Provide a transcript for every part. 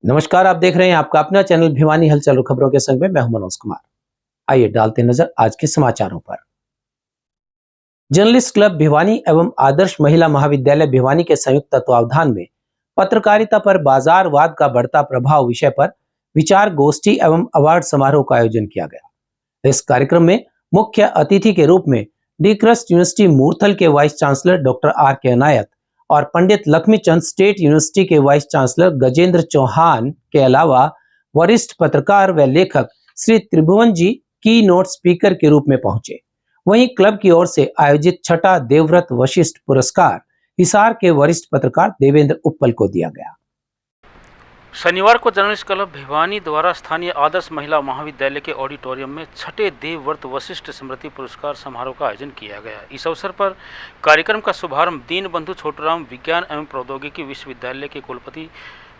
नमस्कार, आप देख रहे हैं आपका अपना चैनल भिवानी हलचल और खबरों के संग में मैं हूं मनोज कुमार। आइए डालते नजर आज के समाचारों पर। जर्नलिस्ट क्लब भिवानी एवं आदर्श महिला महाविद्यालय भिवानी के संयुक्त तत्वावधान में पत्रकारिता पर बाजारवाद का बढ़ता प्रभाव विषय पर विचार गोष्ठी एवं अवार्ड समारोह का आयोजन किया गया। इस कार्यक्रम में मुख्य अतिथि के रूप में डी क्रस्ट यूनिवर्सिटी मूर्थल के vice chancellor doctor R.K. Anayat और पंडित लक्ष्मीचंद स्टेट यूनिवर्सिटी के वाइस चांसलर गजेंद्र चौहान के अलावा वरिष्ठ पत्रकार व लेखक श्री त्रिभुवन जी की नोट स्पीकर के रूप में पहुंचे। वहीं क्लब की ओर से आयोजित छठा देवव्रत वशिष्ठ पुरस्कार हिसार के वरिष्ठ पत्रकार देवेंद्र उप्पल को दिया गया। शनिवार को जर्नलिस्ट क्लब भिवानी द्वारा स्थानीय आदर्श महिला महाविद्यालय के ऑडिटोरियम में छठे देवव्रत वशिष्ठ स्मृति पुरस्कार समारोह का आयोजन किया गया। इस अवसर पर कार्यक्रम का शुभारंभ दीनबंधु छोटूराम विज्ञान एवं प्रौद्योगिकी विश्वविद्यालय के कुलपति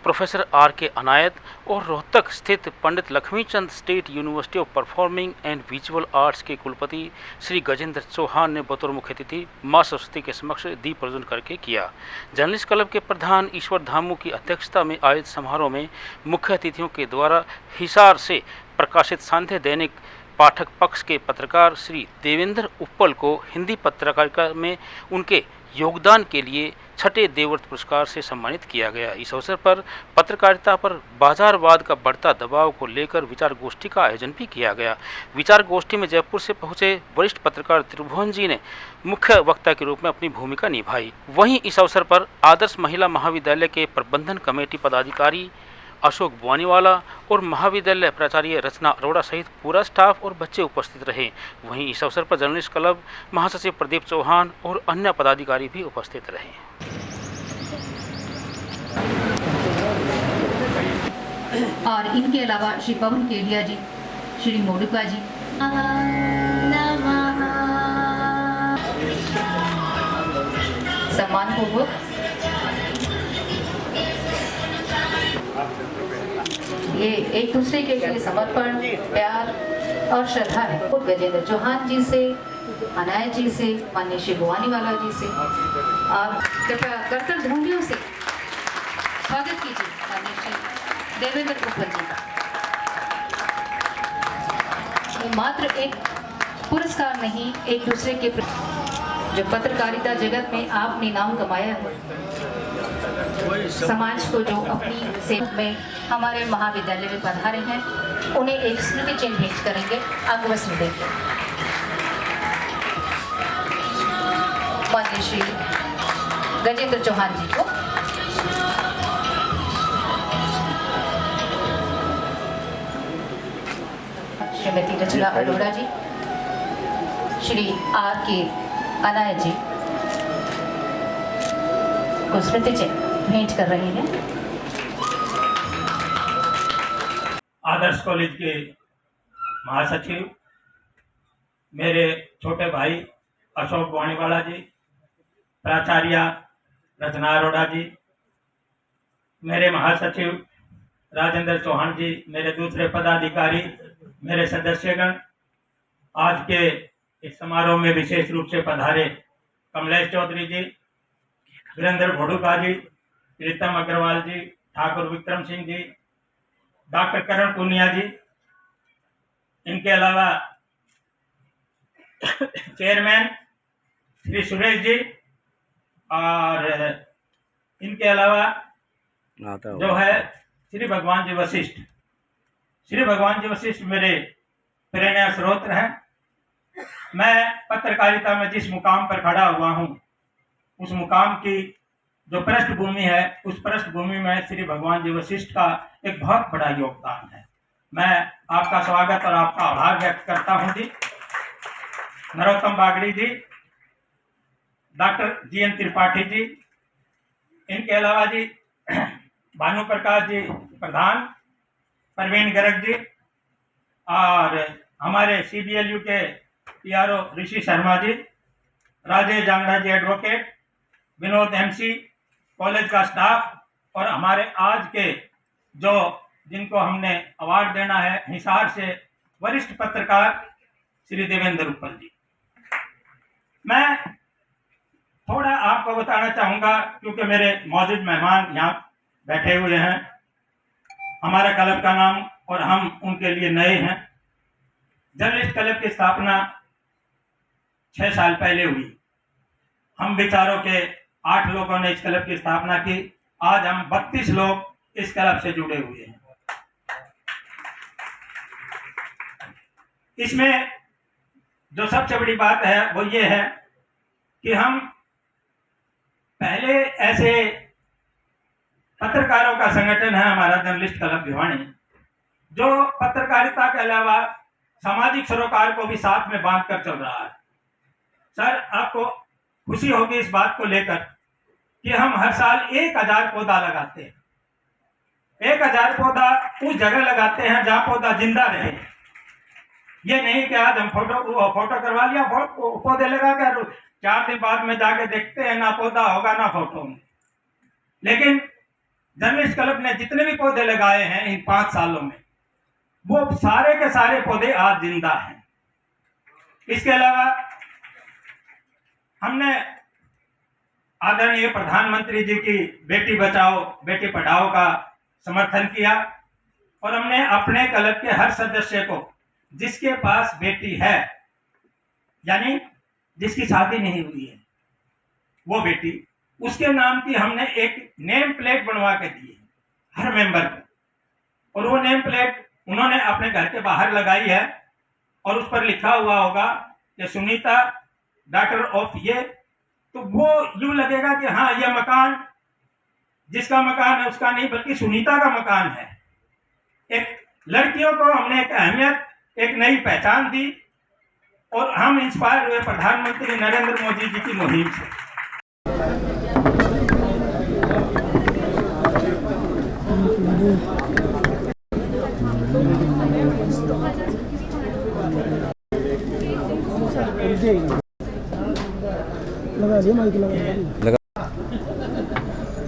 प्रोफेसर R.K. अनायत और रोहतक स्थित Pandit Lakshmichand state university of performing and visual arts के कुलपति श्री गजेंद्र चौहान ने बतौर मुख्य अतिथि मां सरस्वती के समक्ष दीप प्रज्वलन करके किया। जर्नलिस्ट क्लब के प्रधान ईश्वर धामू की अध्यक्षता में आयोजित समारोह में मुख्य अतिथियों के द्वारा हिसार से प्रकाशित सांध्य दैनिक पाठक पक्ष के पत्रकार श्री देवेंद्र उप्पल को हिंदी पत्रकारिता में उनके योगदान के लिए छठे देवव्रत पुरस्कार से सम्मानित किया गया। इस अवसर पर पत्रकारिता पर बाजारवाद का बढ़ता दबाव को लेकर विचार गोष्ठी का आयोजन भी किया गया। विचार गोष्ठी में जयपुर से पहुंचे वरिष्ठ पत्रकार त्रिभुवन जी ने मुख्य वक्ता के रूप में अपनी भूमिका निभाई। वहीं इस अवसर पर आदर्श महिला महाविद्यालय के प्रबंधन कमेटी पदाधिकारी अशोक बुआनीवाला और महाविद्यालय प्राचार्य रचना अरोड़ा सहित पूरा स्टाफ और बच्चे उपस्थित रहे। वहीं इस अवसर पर जर्नलिस्ट क्लब महासचिव प्रदीप चौहान और अन्य पदाधिकारी भी उपस्थित रहे। और इनके अलावा श्री पवन केडिया जी, श्री मोडुका जी, सम्मान पूर्वक ये एक दूसरे के लिए समर्पण, प्यार और श्रद्धा है। गजेंद्र चौहान जी से, अनायत जी से, माननीय श्री बुआनीवाला जी से और कृपया करतल ध्वनियों से स्वागत कीजिए माननीय श्री देवेंद्र उप्पल जी का। ये मात्र एक पुरस्कार नहीं, एक दूसरे के जो पत्रकारिता जगत में आपने नाम कमाया है, समाज को जो अपनी सेवा में हमारे महाविद्यालय में पधारे हैं, उन्हें एक स्मृति चिन्ह भेंट करेंगे अंगवस्त्र देकर। माननीय श्री गजेंद्र चौहान जी को श्रीमती रचना अरोड़ा जी, श्री R.K. अनायत जी को स्मृति चिन्ह भेंट कर रहे हैं। आदर्श कॉलेज के महासचिव मेरे छोटे भाई अशोक बुआनीवाला जी, प्राचार्य रचना अरोड़ा जी, मेरे महासचिव राजेंद्र चौहान जी, मेरे दूसरे पदाधिकारी, मेरे सदस्यगण, आज के इस समारोह में विशेष रूप से पधारे कमलेश चौधरी जी, वीरेंद्र भोडुका जी, प्रीतम अग्रवाल जी, ठाकुर विक्रम सिंह जी, डॉक्टर करण पुनिया जी, इनके अलावा चेयरमैन श्री सुरेश जी और इनके अलावा जो है श्री भगवान जी वशिष्ठ। श्री भगवान जी वशिष्ठ मेरे प्रेरणा स्रोत हैं। मैं पत्रकारिता में जिस मुकाम पर खड़ा हुआ हूँ, उस मुकाम की जो पृष्ठभूमि है, उस पृष्ठभूमि में श्री भगवान जी वशिष्ठ का एक बहुत बड़ा योगदान है। मैं आपका स्वागत और आपका आभार व्यक्त करता हूं जी। नरोत्तम बागड़ी जी, डॉक्टर GN त्रिपाठी जी, इनके अलावा जी भानु प्रकाश जी प्रधान, प्रवीण गर्ग जी और हमारे CBLU के PRO ऋषि शर्मा जी, राजेश जांगड़ा जी एडवोकेट, विनोद MC, कॉलेज का स्टाफ और हमारे आज के जो जिनको हमने अवार्ड देना है हिसार से वरिष्ठ पत्रकार श्री देवेंद्र उप्पल जी। मैं थोड़ा आपको बताना चाहूँगा क्योंकि मेरे मौजूद मेहमान यहाँ बैठे हुए हैं। हमारा क्लब का नाम और हम उनके लिए नए हैं। जर्नलिस्ट क्लब की स्थापना 6 साल पहले हुई। हम विचारों के 8 लोगों ने इस क्लब की स्थापना की। आज हम 32 लोग इस क्लब से जुड़े हुए हैं। इसमें जो सबसे बड़ी बात है वो ये है कि हम पहले ऐसे पत्रकारों का संगठन है हमारा जर्नलिस्ट क्लब भिवानी, जो पत्रकारिता के अलावा सामाजिक सरोकार को भी साथ में बांध कर चल रहा है। सर, आपको खुशी होगी इस बात को लेकर कि हम हर साल 1000 पौधा लगाते हैं। 1000 पौधा उस जगह लगाते हैं जहां पौधा जिंदा रहे। ये नहीं कि आज हम फोटो करवा लिया, पौधे लगा कर 4 दिन बाद में जाके देखते हैं ना पौधा होगा ना फोटो में। लेकिन जर्नलिस्ट क्लब ने जितने भी पौधे लगाए हैं इन 5 सालों में, वो सारे के सारे पौधे आज जिंदा हैं। इसके अलावा हमने आदरणीय प्रधानमंत्री जी की बेटी बचाओ बेटी पढ़ाओ का समर्थन किया और हमने अपने क्लब के हर सदस्य को जिसके पास बेटी है, यानी जिसकी शादी नहीं हुई है, वो बेटी, उसके नाम की हमने एक नेम प्लेट बनवा के दी है हर मेंबर को। और वो नेम प्लेट उन्होंने अपने घर के बाहर लगाई है और उस पर लिखा हुआ होगा कि सुनीता डॉटर ऑफ ये। तो वो यूं लगेगा कि हाँ, ये मकान जिसका मकान है उसका नहीं बल्कि सुनीता का मकान है। एक लड़कियों को हमने एक अहमियत, एक नई पहचान दी और हम इंस्पायर हुए प्रधानमंत्री नरेंद्र मोदी जी की मुहिम से।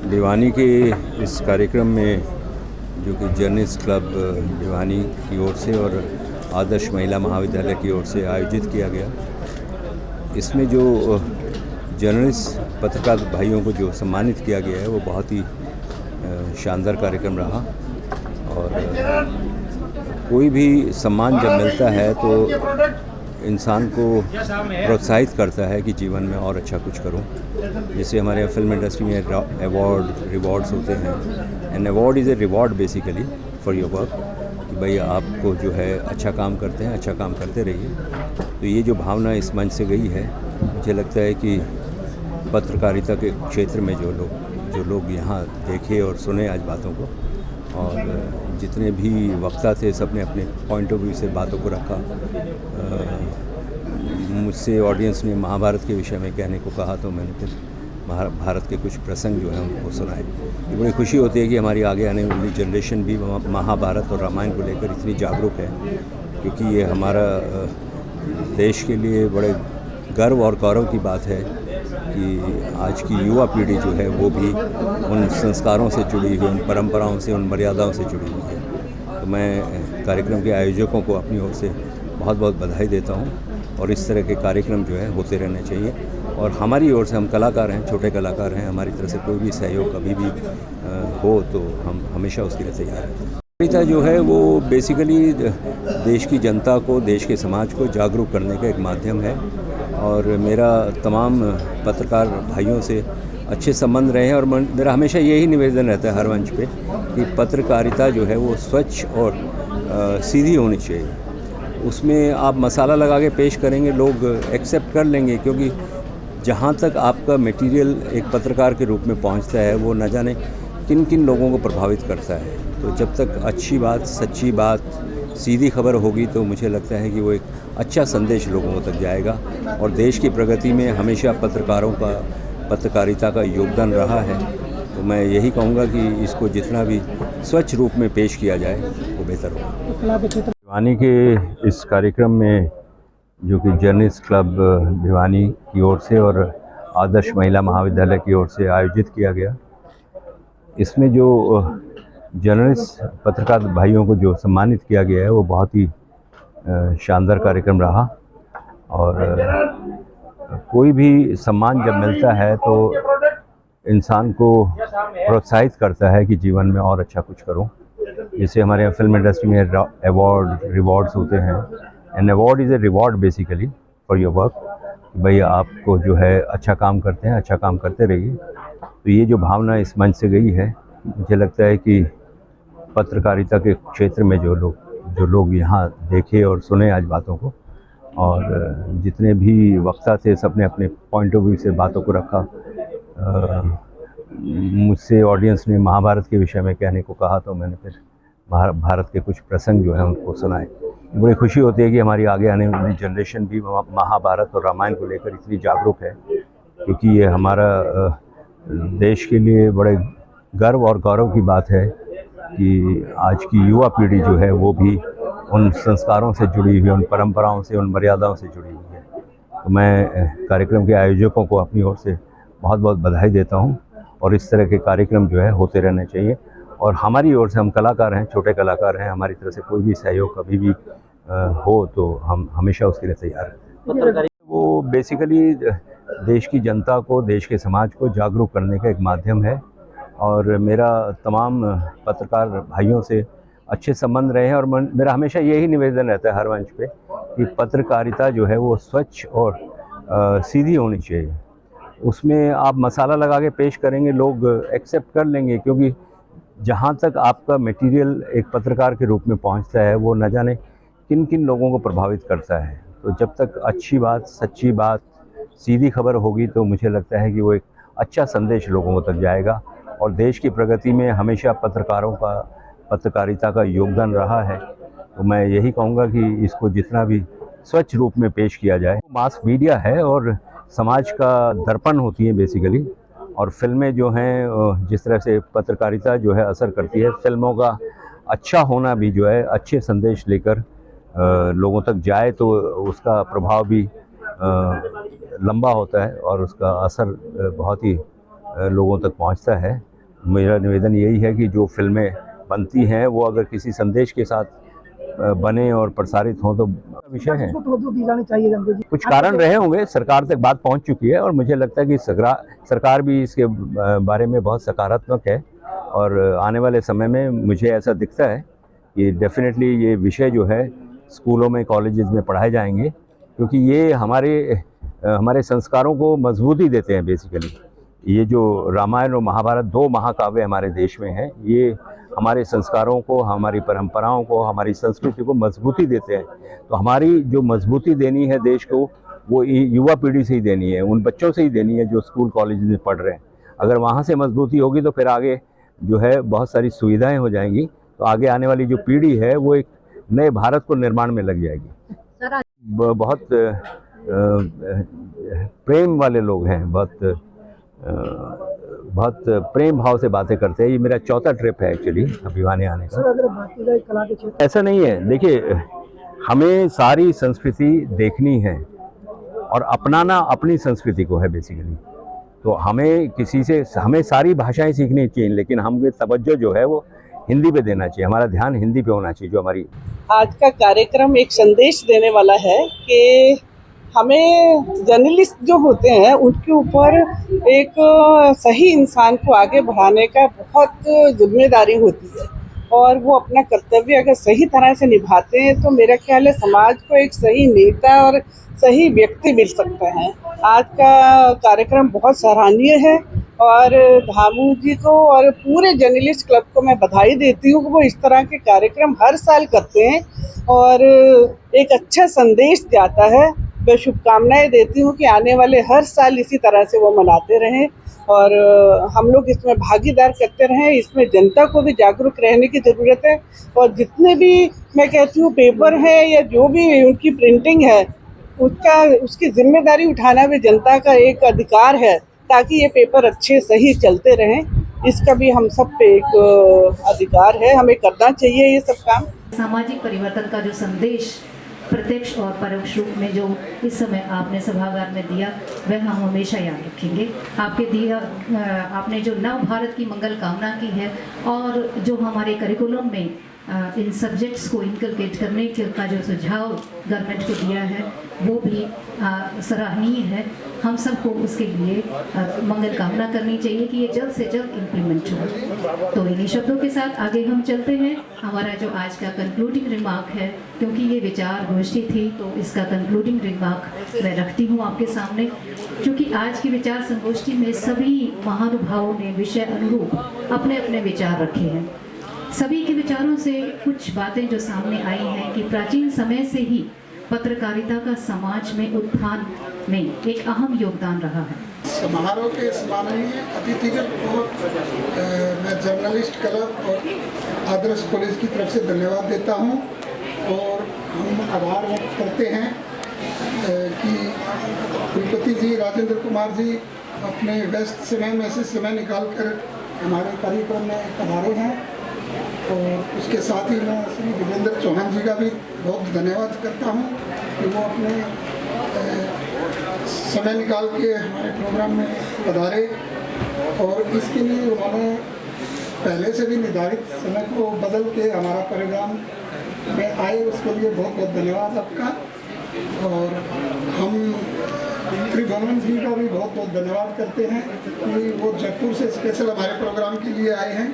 भिवानी के इस कार्यक्रम में जो कि जर्नलिस्ट क्लब भिवानी की ओर से और आदर्श महिला महाविद्यालय की ओर से आयोजित किया गया, इसमें जो जर्नलिस्ट पत्रकार भाइयों को जो सम्मानित किया गया है वो बहुत ही शानदार कार्यक्रम रहा। और कोई भी सम्मान जब मिलता है तो इंसान को प्रोत्साहित करता है कि जीवन में और अच्छा कुछ करूं। जैसे हमारे फिल्म इंडस्ट्री में रिवॉर्ड्स होते हैं, an award is a reward basically for your work, कि भाई आपको जो है अच्छा काम करते हैं, अच्छा काम करते रहिए। तो ये जो भावना इस मंच से गई है, मुझे लगता है कि पत्रकारिता के क्षेत्र में जो लोग यहाँ देखे और सुने आज बातों को, और जितने भी वक्ता थे सब ने अपने पॉइंट ऑफ व्यू से बातों को रखा। मुझसे ऑडियंस ने महाभारत के विषय में कहने को कहा तो मैंने फिर महाभारत के कुछ प्रसंग जो हैं उनको सुनाए। ये बड़ी खुशी होती है कि हमारी आगे आने वाली जनरेशन भी महाभारत और रामायण को लेकर इतनी जागरूक है, क्योंकि ये हमारा देश के लिए बड़े गर्व और गौरव की बात है कि आज की युवा पीढ़ी जो है वो भी उन संस्कारों से जुड़ी हुई, उन परंपराओं से, उन मर्यादाओं से जुड़ी हुई है। तो मैं कार्यक्रम के आयोजकों को अपनी ओर से बहुत बहुत बधाई देता हूँ और इस तरह के कार्यक्रम जो है होते रहने चाहिए। और हमारी ओर से, हम कलाकार हैं, छोटे कलाकार हैं, हमारी तरफ से कोई भी सहयोग कभी भी हो तो हम हमेशा उसके लिए तैयार हैं। पत्रकारिता जो है वो बेसिकली देश की जनता को, देश के समाज को जागरूक करने का एक माध्यम है। और मेरा तमाम पत्रकार भाइयों से अच्छे संबंध रहे हैं और मेरा हमेशा यही निवेदन रहता है हर मंच पे कि पत्रकारिता जो है वो स्वच्छ और सीधी होनी चाहिए। उसमें आप मसाला लगा के पेश करेंगे, लोग एक्सेप्ट कर लेंगे, क्योंकि जहाँ तक आपका मटेरियल एक पत्रकार के रूप में पहुँचता है वो न जाने किन किन लोगों को प्रभावित करता है। तो जब तक अच्छी बात, सच्ची बात, सीधी खबर होगी तो मुझे लगता है कि वो एक अच्छा संदेश लोगों तक जाएगा। और देश की प्रगति में हमेशा पत्रकारिता का योगदान रहा है। तो मैं यही कहूँगा कि इसको जितना भी स्वच्छ रूप में पेश किया जाए वो बेहतर होगा। भिवानी के इस कार्यक्रम में जो कि जर्नलिस्ट क्लब भिवानी की ओर से और आदर्श महिला महाविद्यालय की ओर से आयोजित किया गया, इसमें जो जर्नलिस्ट पत्रकार भाइयों को जो सम्मानित किया गया है वो बहुत ही शानदार कार्यक्रम रहा। और कोई भी सम्मान जब मिलता है तो इंसान को प्रोत्साहित करता है कि जीवन में और अच्छा कुछ करूं। जैसे हमारे यहाँ फिल्म इंडस्ट्री में रिवॉर्ड्स होते हैं। An award is a reward basically for your work. भाई आपको जो है अच्छा काम करते हैं, अच्छा काम करते रहिए। तो ये जो भावना इस मंच से गई है, मुझे लगता है कि पत्रकारिता के क्षेत्र में जो लोग यहाँ देखे और सुने आज बातों को, और जितने भी वक्ता थे सबने अपने पॉइंट ऑफ व्यू से बातों को रखा। मुझसे ऑडियंस ने महाभारत के विषय में कहने को कहा, तो मैंने फिर भारत के कुछ प्रसंग जो है उनको सुनाए। बड़ी खुशी होती है कि हमारी आगे आने वाली जनरेशन भी महाभारत और रामायण को लेकर इतनी जागरूक है, क्योंकि ये हमारा देश के लिए बड़े गर्व और गौरव की बात है कि आज की युवा पीढ़ी जो है वो भी उन संस्कारों से जुड़ी हुई, उन परंपराओं से, उन मर्यादाओं से जुड़ी हुई है। तो मैं कार्यक्रम के आयोजकों को अपनी ओर से बहुत बहुत बधाई देता हूं, और इस तरह के कार्यक्रम जो है होते रहने चाहिए। और हमारी ओर से, हम कलाकार हैं, छोटे कलाकार हैं, हमारी तरफ से कोई भी सहयोग कभी भी हो तो हम हमेशा उसके लिए तैयार हैं। वो बेसिकली देश की जनता को, देश के समाज को जागरूक करने का एक माध्यम है, और मेरा तमाम पत्रकार भाइयों से अच्छे संबंध रहे हैं। और मेरा हमेशा यही निवेदन रहता है हर मंच पे कि पत्रकारिता जो है वो स्वच्छ और सीधी होनी चाहिए। उसमें आप मसाला लगा के पेश करेंगे, लोग एक्सेप्ट कर लेंगे, क्योंकि जहाँ तक आपका मटेरियल एक पत्रकार के रूप में पहुँचता है वो न जाने किन किन लोगों को प्रभावित करता है। तो जब तक अच्छी बात, सच्ची बात, सीधी खबर होगी तो मुझे लगता है कि वो एक अच्छा संदेश लोगों तक जाएगा। और देश की प्रगति में हमेशा पत्रकारिता का योगदान रहा है। तो मैं यही कहूँगा कि इसको जितना भी स्वच्छ रूप में पेश किया जाए। मास मीडिया है और समाज का दर्पण होती है बेसिकली, और फिल्में जो हैं जिस तरह से पत्रकारिता जो है असर करती है, फिल्मों का अच्छा होना भी जो है अच्छे संदेश लेकर लोगों तक जाए तो उसका प्रभाव भी लंबा होता है और उसका असर बहुत ही लोगों तक पहुंचता है। मेरा निवेदन यही है कि जो फिल्में बनती हैं वो अगर किसी संदेश के साथ बने और प्रसारित हों तो विषय है। दी जानी चाहिए। कुछ कारण रहे होंगे, सरकार तक बात पहुंच चुकी है, और मुझे लगता है कि सरकार भी इसके बारे में बहुत सकारात्मक है, और आने वाले समय में मुझे ऐसा दिखता है कि डेफिनेटली ये विषय जो है स्कूलों में, कॉलेजेस में पढ़ाए जाएंगे, क्योंकि ये हमारे संस्कारों को मजबूती देते हैं। बेसिकली ये जो रामायण और महाभारत 2 महाकाव्य हमारे देश में हैं, ये हमारे संस्कारों को, हमारी परंपराओं को, हमारी संस्कृति को मजबूती देते हैं। तो हमारी जो मजबूती देनी है देश को, वो युवा पीढ़ी से ही देनी है, उन बच्चों से ही देनी है जो स्कूल कॉलेज में पढ़ रहे हैं। अगर वहाँ से मजबूती होगी तो फिर आगे जो है बहुत सारी सुविधाएं हो जाएंगी। तो आगे आने वाली जो पीढ़ी है वो एक नए भारत को निर्माण में लग जाएगी। बहुत प्रेम वाले लोग हैं, बहुत प्रेम भाव से बातें करते हैं। ये मेरा 4था ट्रिप है एक्चुअली अभिवानी आने का। अगर भारतीय कला के क्षेत्र ऐसा नहीं है, देखिए हमें सारी संस्कृति देखनी है और अपनाना अपनी संस्कृति को है बेसिकली। तो हमें सारी भाषाएं सीखनी चाहिए, लेकिन हम तवज्जो जो है वो हिंदी पे देना चाहिए, हमारा ध्यान हिंदी पे होना चाहिए। जो हमारी आज का कार्यक्रम एक संदेश देने वाला है कि हमें जर्नलिस्ट जो होते हैं उनके ऊपर एक सही इंसान को आगे बढ़ाने का बहुत जिम्मेदारी होती है, और वो अपना कर्तव्य अगर सही तरह से निभाते हैं तो मेरा ख्याल है समाज को एक सही नेता और सही व्यक्ति मिल सकता है। आज का कार्यक्रम बहुत सराहनीय है, और धामू जी को और पूरे जर्नलिस्ट क्लब को मैं बधाई देती हूँ कि वो इस तरह के कार्यक्रम हर साल करते हैं और एक अच्छा संदेश जाता है। मैं शुभकामनाएं देती हूँ कि आने वाले हर साल इसी तरह से वो मनाते रहें और हम लोग इसमें भागीदार करते रहें। इसमें जनता को भी जागरूक रहने की ज़रूरत है, और जितने भी मैं कहती हूँ पेपर है या जो भी उनकी प्रिंटिंग है उसकी जिम्मेदारी उठाना भी जनता का एक अधिकार है, ताकि ये पेपर अच्छे सही चलते रहें। इसका भी हम सब पे एक अधिकार है, हमें करना चाहिए ये सब काम। सामाजिक परिवर्तन का जो संदेश प्रत्यक्ष और परोक्ष रूप में जो इस समय आपने सभागार में दिया वह हम हमेशा याद रखेंगे। आपने जो नव भारत की मंगल कामना की है और जो हमारे करिकुलम में इन सब्जेक्ट्स को इनकलकेट करने का जो सुझाव गवर्नमेंट को दिया है वो भी सराहनीय है। हम सबको उसके लिए मंगल कामना करनी चाहिए कि ये जल्द से जल्द इम्प्लीमेंट हो। तो इन्हीं शब्दों के साथ आगे हम चलते हैं। हमारा जो आज का कंक्लूडिंग रिमार्क है, क्योंकि ये विचार गोष्ठी थी तो इसका कंक्लूडिंग रिमार्क मैं रखती हूँ आपके सामने। क्योंकि आज की विचार संगोष्ठी में सभी महानुभावों ने विषय अनुरूप अपने अपने विचार रखे हैं। सभी के विचारों से कुछ बातें जो सामने आई हैं कि प्राचीन समय से ही पत्रकारिता का समाज में उत्थान में एक अहम योगदान रहा है। समारोह के सम्माननीय अतिथिगण को मैं जर्नलिस्ट क्लब और आदर्श कॉलेज की तरफ से धन्यवाद देता हूं और हम आभार व्यक्त करते हैं कि कुलपति जी राजेंद्र कुमार जी अपने व्यस्त समय में से समय निकालकर हमारे कार्यक्रम में पधारे हैं। और उसके साथ ही मैं श्री विजेंद्र चौहान जी का भी बहुत धन्यवाद करता हूं कि वो अपने समय निकाल के हमारे प्रोग्राम में पधारे और इसके लिए उन्होंने पहले से भी निर्धारित समय को बदल के हमारा प्रोग्राम में आए, उसके लिए बहुत बहुत धन्यवाद आपका। और हम त्रिभुवन जी का भी बहुत बहुत धन्यवाद करते हैं कि वो जयपुर से स्पेशल हमारे प्रोग्राम के लिए आए हैं।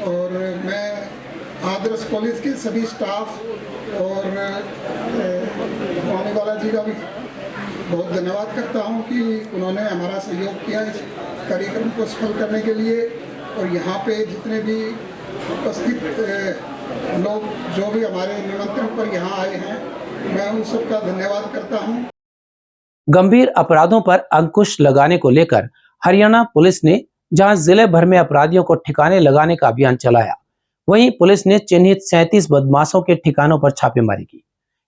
और मैं आदर्श कॉलेज के सभी स्टाफ और वाला जी का भी बहुत धन्यवाद करता हूं कि उन्होंने हमारा सहयोग किया इस कार्यक्रम को सफल करने के लिए। और यहाँ पे जितने भी उपस्थित लोग जो भी हमारे निमंत्रण पर यहाँ आए हैं, मैं उन सबका धन्यवाद करता हूँ। गंभीर अपराधों पर अंकुश लगाने को लेकर हरियाणा पुलिस ने जहां जिले भर में अपराधियों को ठिकाने लगाने का अभियान चलाया, वहीं पुलिस ने चिन्हित 37 बदमाशों के ठिकानों पर छापेमारी की।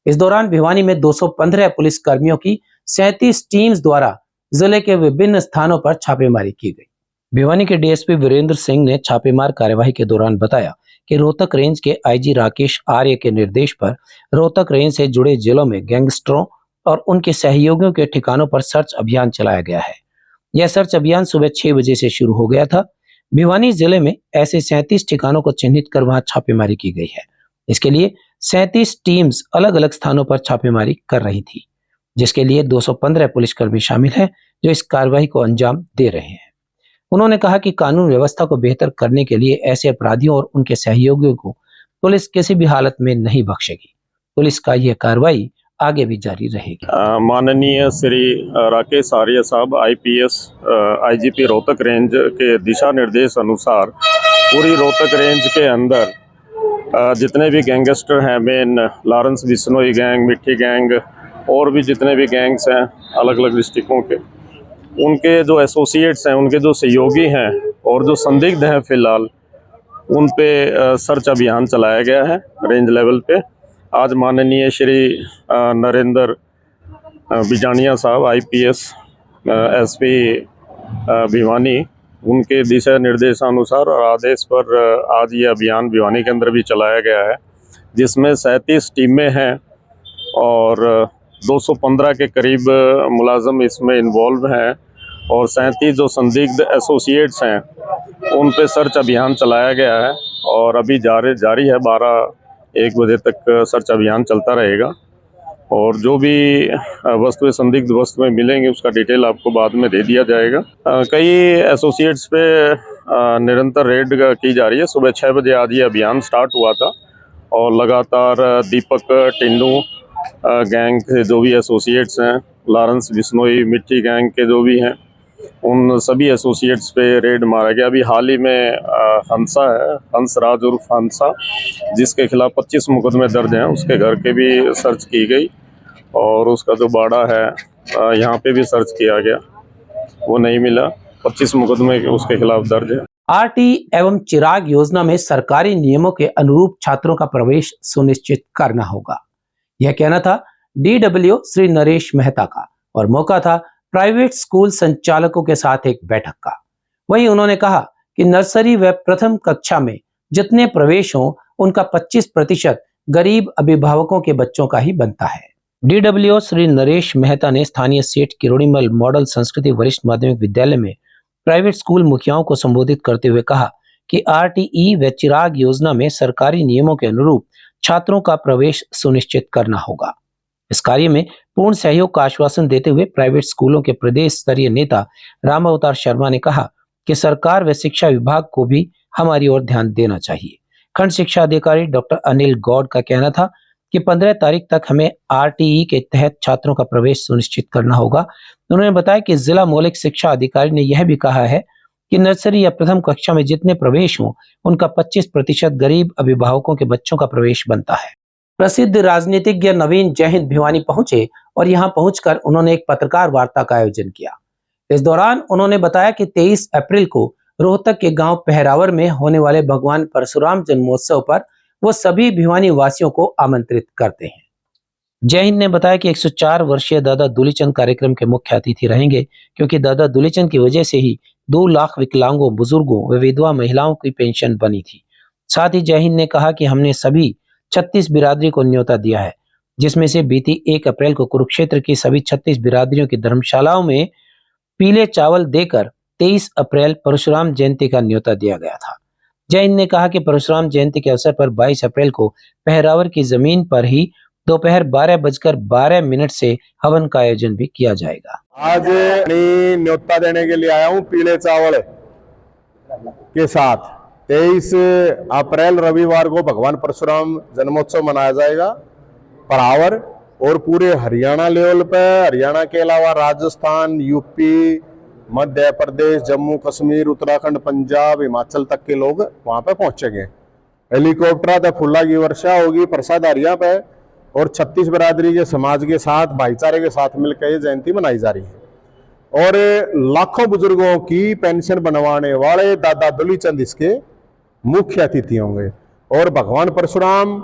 इस दौरान भिवानी में 215 पुलिस कर्मियों की 37 टीम्स द्वारा जिले के विभिन्न स्थानों पर छापेमारी की गई। भिवानी के डीएसपी वीरेंद्र सिंह ने छापेमार कार्यवाही के दौरान बताया कि रोहतक रेंज के आईजी राकेश आर्य के निर्देश पर रोहतक रेंज से जुड़े जिलों में गैंगस्टरों और उनके सहयोगियों के ठिकानों पर सर्च अभियान चलाया गया है। यह सर्च अभियान सुबह 6 बजे से शुरू हो गया था। भिवानी जिले में ऐसे 37 ठिकानों को चिन्हित कर वहां छापेमारी की गई है। इसके लिए 37 टीम्स अलग अलग स्थानों पर छापेमारी कर रही थी, जिसके लिए 215 पुलिसकर्मी शामिल हैं जो इस कार्रवाई को अंजाम दे रहे हैं। उन्होंने कहा कि कानून व्यवस्था को बेहतर करने के लिए ऐसे अपराधियों और उनके सहयोगियों को पुलिस किसी भी हालत में नहीं बख्शेगी। पुलिस का यह कार्रवाई आगे भी जारी रहेगी। माननीय श्री राकेश आर्य साहब IPS IGP रोहतक रेंज के दिशा निर्देश अनुसार पूरी रोहतक रेंज के अंदर जितने भी गैंगस्टर हैं, मेन लॉरेंस बिश्नोई गैंग, मिट्टी गैंग और भी जितने भी गैंग्स हैं अलग अलग डिस्ट्रिक्टों के, उनके जो एसोसिएट्स हैं, उनके जो सहयोगी हैं और जो संदिग्ध हैं फिलहाल, उन पे सर्च अभियान चलाया गया है रेंज लेवल पे। आज माननीय श्री नरेंद्र बिजानिया साहब IPS SP भिवानी, उनके दिशा निर्देशानुसार और आदेश पर आज ये अभियान भिवानी के अंदर भी चलाया गया है, जिसमें 37 टीमें हैं और 215 के करीब मुलाजम इसमें इन्वॉल्व हैं और 37 जो संदिग्ध एसोसिएट्स हैं उन पे सर्च अभियान चलाया गया है और अभी जारी है। 12-1 बजे तक सर्च अभियान चलता रहेगा और जो भी वस्तुएं संदिग्ध वस्तुएं मिलेंगी उसका डिटेल आपको बाद में दे दिया जाएगा। कई एसोसिएट्स पे निरंतर रेड की जा रही है। सुबह 6 बजे आज ये अभियान स्टार्ट हुआ था और लगातार दीपक टिन्नू गैंग के जो भी एसोसिएट्स हैं, लॉरेंस बिश्नोई, मिट्टी गैंग के जो भी हैं, उन सभी एसोसिएट्स पे रेड मारा गया। अभी हाल ही में हंसा है, हंसराज उर्फ हंसा, जिसके खिलाफ 25 मुकदमे दर्ज हैं, उसके घर के भी सर्च की गई और उसका जो बाड़ा है यहाँ पे भी सर्च किया गया, वो नहीं मिला। 25 मुकदमे उसके खिलाफ दर्ज है। RT एवं चिराग योजना में सरकारी नियमों के अनुरूप छात्रों का प्रवेश सुनिश्चित करना होगा, यह कहना था DWO श्री नरेश मेहता का और मौका था प्राइवेट स्कूल संचालकों के साथ एक बैठक का। वहीं उन्होंने कहा कि नर्सरी व प्रथम कक्षा में जितने प्रवेश हों उनका 25% गरीब अभिभावकों के बच्चों का ही बनता है। DWO श्री नरेश मेहता ने स्थानीय सेठ किरोड़ीमल मॉडल संस्कृति वरिष्ठ माध्यमिक विद्यालय में प्राइवेट स्कूल मुखियाओं को संबोधित करते हुए कहा कि RTE व चिराग योजना में सरकारी नियमों के अनुरूप छात्रों का प्रवेश सुनिश्चित करना होगा। इस कार्य में पूर्ण सहयोग का आश्वासन देते हुए प्राइवेट स्कूलों के प्रदेश स्तरीय नेता राम अवतार शर्मा ने कहा कि सरकार व शिक्षा विभाग को भी हमारी ओर ध्यान देना चाहिए। खंड शिक्षा अधिकारी डॉक्टर अनिल गौड़ का कहना था कि 15 तारीख तक हमें RTE के तहत छात्रों का प्रवेश सुनिश्चित करना होगा। उन्होंने बताया कि जिला मौलिक शिक्षा अधिकारी ने यह भी कहा है कि नर्सरी या प्रथम कक्षा में जितने प्रवेश हों उनका 25% गरीब अभिभावकों के बच्चों का प्रवेश बनता है। प्रसिद्ध राजनीतिज्ञ नवीन जयहिंद भिवानी पहुंचे और यहां पहुंचकर उन्होंने एक पत्रकार वार्ता का आयोजन किया। इस दौरान उन्होंने बताया कि 23 अप्रैल को रोहतक के गांव पहरावर में होने वाले भगवान परशुराम जन्मोत्सव पर वो सभी भिवानी वासियों को आमंत्रित करते हैं। जयहिंद ने बताया कि 104 वर्षीय दादा दुलीचंद कार्यक्रम के मुख्य अतिथि रहेंगे, क्योंकि दादा दुलीचंद की वजह से ही 2 लाख विकलांगों, बुजुर्गों व विधवा महिलाओं की पेंशन बनी थी। साथ ही जयहिंद ने कहा कि हमने सभी 36 बिरादरी को न्योता दिया है, जिसमें से बीती 1 अप्रैल को कुरुक्षेत्र की सभी 36 बिरादरियों की धर्मशालाओं में पीले चावल देकर 23 अप्रैल परशुराम जयंती का न्योता दिया गया था। जयहिंद ने कहा कि परशुराम जयंती के अवसर पर 22 अप्रैल को पहरावर की जमीन पर ही दोपहर 12:12 से हवन का आयोजन भी किया जाएगा। आज न्योता देने के लिए आया हूँ पीले चावल के साथ। 23 अप्रैल रविवार को भगवान परशुराम जन्मोत्सव मनाया जाएगा परावर, और पूरे हरियाणा लेवल पे, हरियाणा के अलावा राजस्थान, यूपी, मध्य प्रदेश, जम्मू कश्मीर, उत्तराखंड, पंजाब, हिमाचल तक के लोग वहां पे पहुंचेंगे। हेलीकॉप्टर तक फूला की वर्षा होगी प्रसादारियां पे, और 36 बिरादरी के समाज के साथ, भाईचारे के साथ मिलकर ये जयंती मनाई जा रही है। और लाखों बुजुर्गों की पेंशन बनवाने वाले दादा दुलीचंद इसके मुख्य अतिथि होंगे। और भगवान परशुराम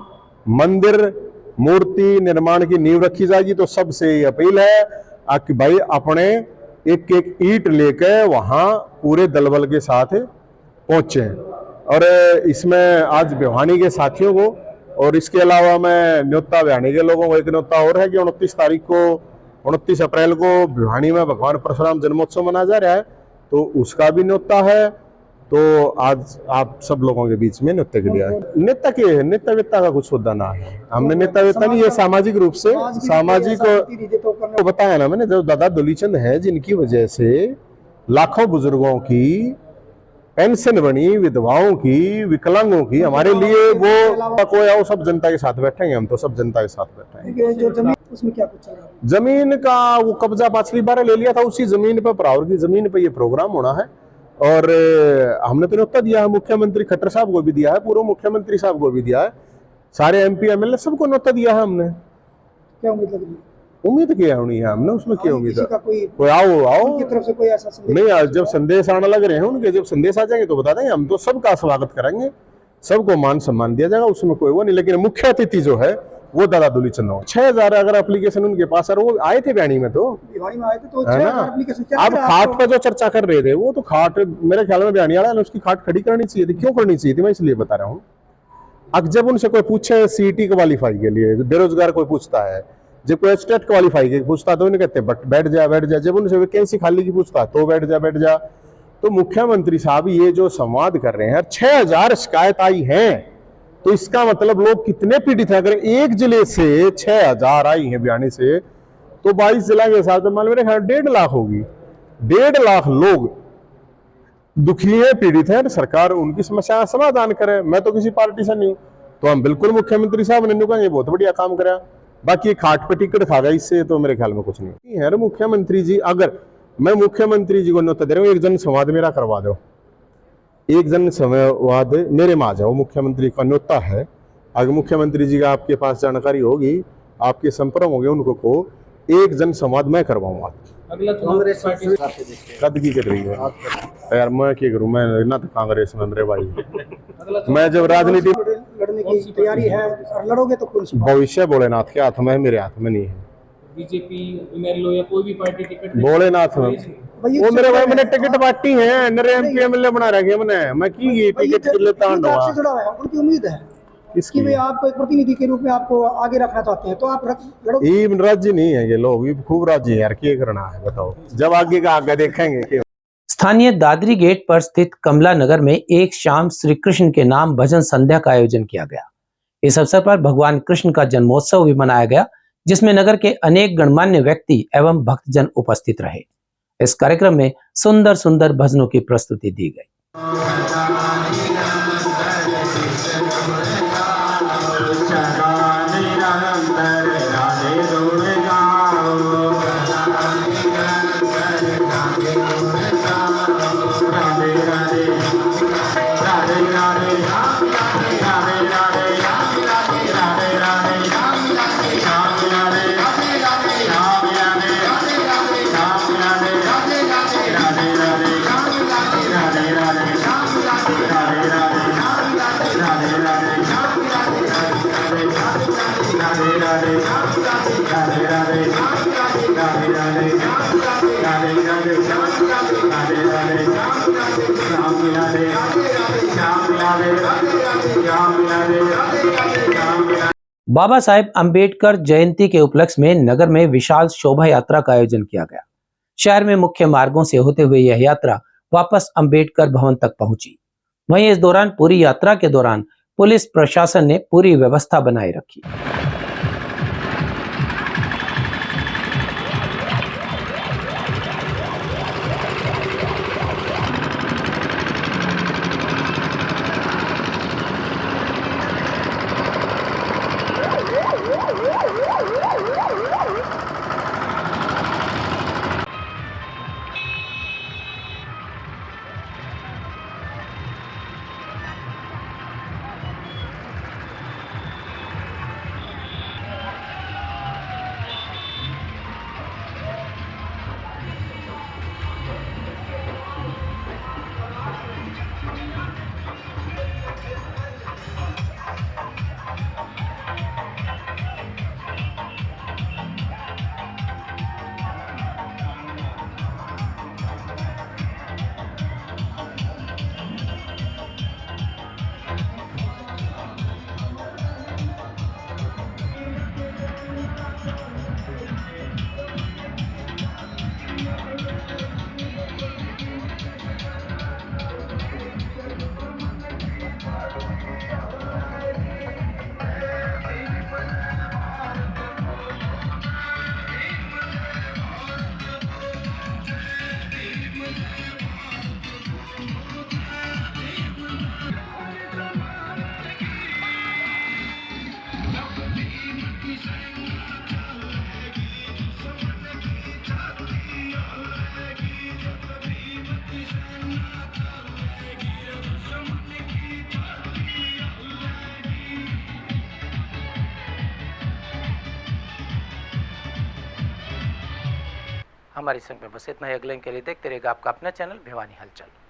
मंदिर मूर्ति निर्माण की नींव रखी जाएगी। तो सबसे अपील है कि भाई अपने एक एक ईंट लेकर वहां पूरे दलबल के साथ पहुंचे। और इसमें आज भिवानी के साथियों को, और इसके अलावा मैं न्योता भिवानी के लोगों को एक न्योता और है कि 29 अप्रैल को भिवानी में भगवान परशुराम जन्मोत्सव मनाया जा रहा है, तो उसका भी न्योता है। तो आज आप सब लोगों के बीच में नृत्य के लिए आए। नेता वेता का कुछ मुद्दा ना है, हमने नेता वेता नहीं, ये सामाजिक रूप से सामाजिक को बताया ना मैंने। जो दादा दुलीचंद है, जिनकी वजह से लाखों बुजुर्गों की पेंशन बनी, विधवाओं की, विकलांगों की, हमारे लिए वो कोई आओ सब जनता के साथ बैठेंगे। हम तो सब जनता के साथ बैठेंगे। जो जमीन उसमें क्या कुछ चल रहा है? जमीन का वो कब्जा पिछली बार ले लिया था, उसी जमीन पर, परावर की जमीन पर ये प्रोग्राम होना है। और हमने तो न्योता दिया है, मुख्यमंत्री खट्टर साहब को भी दिया है, पूर्व मुख्यमंत्री साहब को भी दिया है, सारे MP MLA सबको न्योता दिया है हमने। क्या उम्मीद लग रही है? उम्मीद क्या होनी है हमने, उसमें क्या उम्मीद है? कोई आओ उनकी तरफ से कोई ऐसा संदेश नहीं, जब संदेश आने लग रहे हैं उनके, जब संदेश आ जाएंगे तो बता देंगे। हम तो सबका स्वागत करेंगे, सबको मान सम्मान दिया जाएगा, उसमें कोई वो नहीं। लेकिन मुख्य अतिथि जो है वो दादा दुलीचंद हो। 6000 अगर एप्लीकेशन उनके पास है, वो आए थे भिवानी में, तो भिवानी में आए थे, तो है ना। अब खाट पर जो चर्चा कर रहे थे, वो तो खाट मेरे ख्याल में भिवानी वाला ने उसकी खाट खड़ी करनी चाहिए थी। क्यों करनी चाहिए थी, मैं इसलिए बता रहा हूँ। अब जब उनसे कोई पूछे CET क्वालिफाई के लिए, बेरोजगार कोई पूछता है, जब कोई स्टेट क्वालिफाई के पूछता है तो उन्हें कहते हैं बैठ जा। जब उनसे वैकेंसी खाली की पूछता है तो बैठ जा। तो मुख्यमंत्री साहब ये जो संवाद कर रहे हैं, 6000 शिकायत आई हैं, तो इसका मतलब लोग कितने पीड़ित हैं। अगर एक जिले से 6000 आई हैं भिवानी से, तो 22 जिला के हिसाब से मान मेरे ख्याल 1.5 लाख होगी। 1.5 लाख लोग दुखी है, पीड़ित है। सरकार उनकी समस्या का समाधान करे। मैं तो किसी पार्टी से नहीं हूँ, तो हम बिल्कुल मुख्यमंत्री साहब ने कहा ये बहुत बढ़िया काम करा। बाकी खाट पे टिकट खा गया, इससे तो मेरे ख्याल में कुछ नहीं है। मुख्यमंत्री जी, अगर मैं मुख्यमंत्री जी को न्योता दे रहा हूँ, एक जन संवाद मेरा करवा दो, एक जन संवाद मेरे में आ जाओ। मुख्यमंत्री का न्योता है। अगर मुख्यमंत्री जी का आपके पास जानकारी होगी, आपके संपर्क होंगे, उनको को एक जन संवाद मैं करवाऊंगा। कांग्रेस कद की कर रही है यार, मैं क्या करूं, मैं ना तो कांग्रेस में मेरे भाई। मैं जब राजनीति लड़ने की तैयारी है, और लड़ोगे तो कौन सी? भविष्य भोलेनाथ के हाथ में है, मेरे हाथ में नहीं है। बीजेपी MLA या कोई भी पार्टी टिकट भोलेनाथ में वो मेरे भाई, मैंने टिकट बांटी है, नरे MP MLA बना रखे मैं की टिकट लेता हूं। उनकी उम्मीद है इसकी भी, आप एक प्रतिनिधि के रूप में आपको आगे रखना चाहते हैं, तो आप लड़ोगे? ये राजी नहीं है ये लोग, ये खूब राजी है यार, क्या करना है बताओ, जब आगे का आगे देखेंगे। स्थानीय दादरी गेट पर स्थित कमला नगर में एक शाम श्री कृष्ण के नाम भजन संध्या का आयोजन किया गया। इस अवसर पर भगवान कृष्ण का जन्मोत्सव भी मनाया गया, जिसमें नगर के अनेक गणमान्य व्यक्ति एवं भक्तजन उपस्थित रहे। इस कार्यक्रम में सुंदर सुंदर भजनों की प्रस्तुति दी गई। बाबा साहेब अंबेडकर जयंती के उपलक्ष्य में नगर में विशाल शोभा यात्रा का आयोजन किया गया। शहर में मुख्य मार्गों से होते हुए यह यात्रा वापस अंबेडकर भवन तक पहुंची। वहीं इस दौरान पूरी यात्रा के दौरान पुलिस प्रशासन ने पूरी व्यवस्था बनाए रखी। हमारी संग में बस इतना ही। अगले के लिए देखते रहेगा आपका अपना चैनल भिवानी हलचल।